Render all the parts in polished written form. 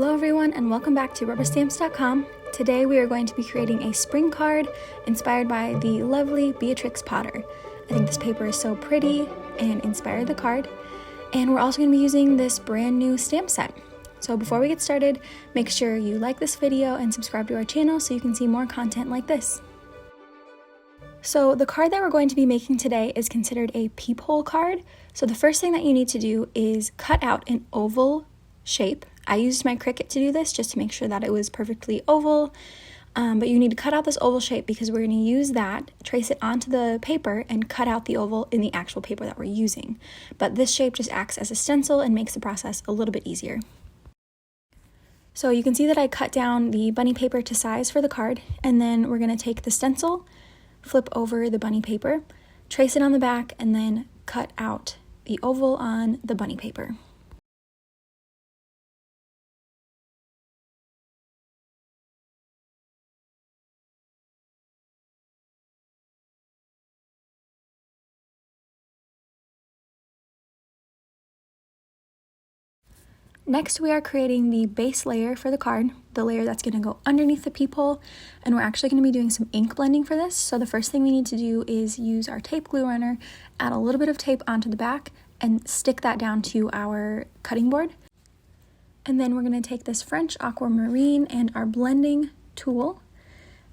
Hello everyone and welcome back to RubberStamps.com. Today we are going to be creating a spring card inspired by the lovely Beatrix Potter. I think this paper is so pretty and inspired the card. And we're also going to be using this brand new stamp set. So before we get started, make sure you like this video and subscribe to our channel so you can see more content like this. So the card that we're going to be making today is considered a peephole card. So the first thing that you need to do is cut out an oval shape. I used my Cricut to do this just to make sure that it was perfectly oval, but you need to cut out this oval shape because we're going to use that, trace it onto the paper, and cut out the oval in the actual paper that we're using. But this shape just acts as a stencil and makes the process a little bit easier. So you can see that I cut down the bunny paper to size for the card, and then we're going to take the stencil, flip over the bunny paper, trace it on the back, and then cut out the oval on the bunny paper. Next, we are creating the base layer for the card, the layer that's going to go underneath the peephole, and we're actually going to be doing some ink blending for this. So the first thing we need to do is use our tape glue runner, add a little bit of tape onto the back, and stick that down to our cutting board. And then we're going to take this French aquamarine and our blending tool,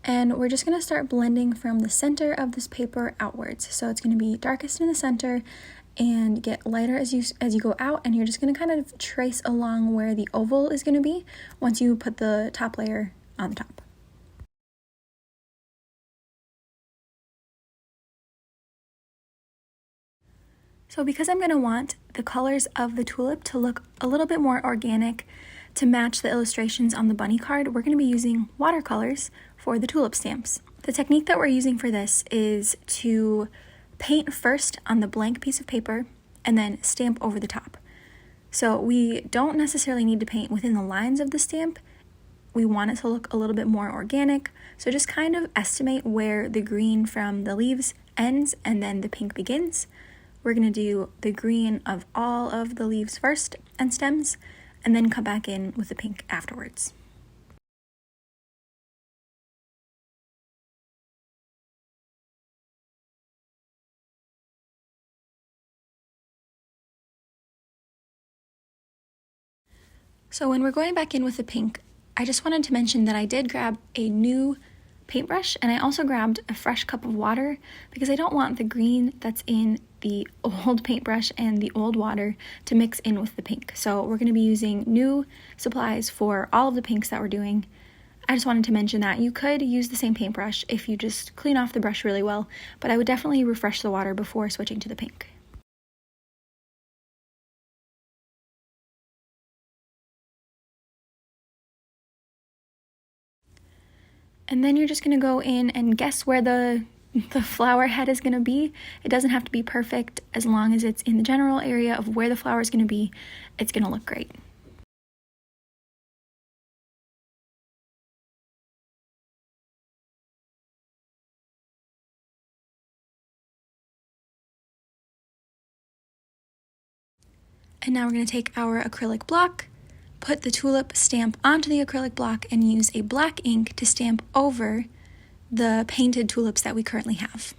and we're just going to start blending from the center of this paper outwards. So it's going to be darkest in the center and get lighter as you go out, and you're just going to kind of trace along where the oval is going to be once you put the top layer on the top. So because I'm going to want the colors of the tulip to look a little bit more organic to match the illustrations on the bunny card, we're going to be using watercolors for the tulip stamps. The technique that we're using for this is to paint first on the blank piece of paper and then stamp over the top. So we don't necessarily need to paint within the lines of the stamp. We want it to look a little bit more organic. So just kind of estimate where the green from the leaves ends and then the pink begins. We're going to do the green of all of the leaves first and stems, and then come back in with the pink afterwards. So when we're going back in with the pink, I just wanted to mention that I did grab a new paintbrush, and I also grabbed a fresh cup of water because I don't want the green that's in the old paintbrush and the old water to mix in with the pink. So we're going to be using new supplies for all of the pinks that we're doing. I just wanted to mention that you could use the same paintbrush if you just clean off the brush really well, but I would definitely refresh the water before switching to the pink. And then you're just going to go in and guess where the flower head is going to be. It doesn't have to be perfect. As long as it's in the general area of where the flower is going to be, it's going to look great. And now we're going to take our acrylic block, put the tulip stamp onto the acrylic block, and use a black ink to stamp over the painted tulips that we currently have.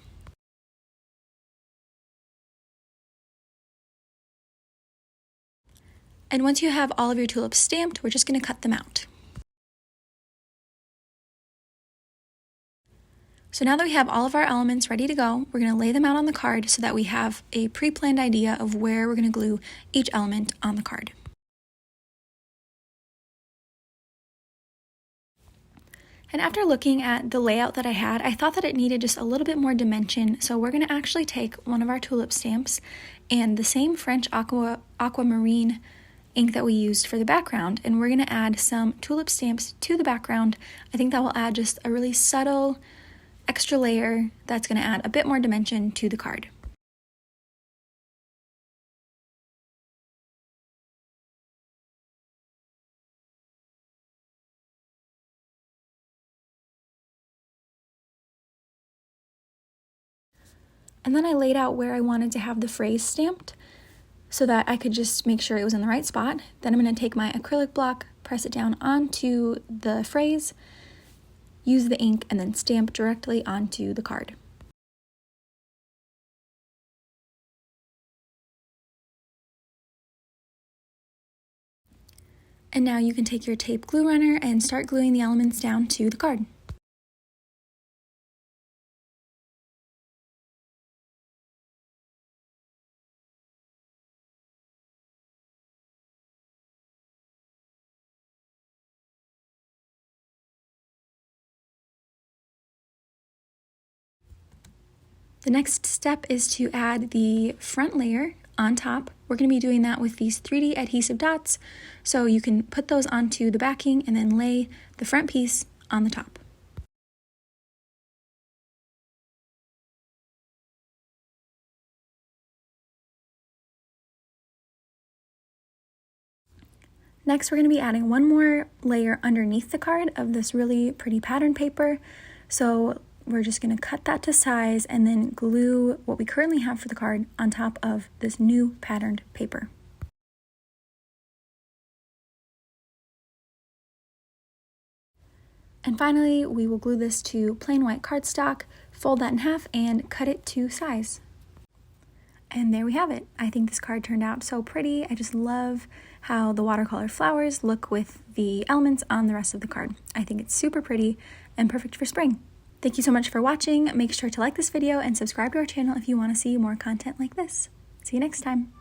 And once you have all of your tulips stamped, we're just going to cut them out. So now that we have all of our elements ready to go, we're going to lay them out on the card so that we have a pre-planned idea of where we're going to glue each element on the card. And after looking at the layout that I had, I thought that it needed just a little bit more dimension, so we're going to actually take one of our tulip stamps and the same French aquamarine ink that we used for the background, and we're going to add some tulip stamps to the background. I think that will add just a really subtle extra layer that's going to add a bit more dimension to the card. And then I laid out where I wanted to have the phrase stamped so that I could just make sure it was in the right spot. Then I'm going to take my acrylic block, press it down onto the phrase, use the ink, and then stamp directly onto the card. And now you can take your tape glue runner and start gluing the elements down to the card. The next step is to add the front layer on top. We're going to be doing that with these 3D adhesive dots, so you can put those onto the backing and then lay the front piece on the top. Next, we're going to be adding one more layer underneath the card of this really pretty pattern paper. So we're just going to cut that to size and then glue what we currently have for the card on top of this new patterned paper. And finally, we will glue this to plain white cardstock, fold that in half, and cut it to size. And there we have it. I think this card turned out so pretty. I just love how the watercolor flowers look with the elements on the rest of the card. I think it's super pretty and perfect for spring. Thank you so much for watching. Make sure to like this video and subscribe to our channel if you want to see more content like this. See you next time.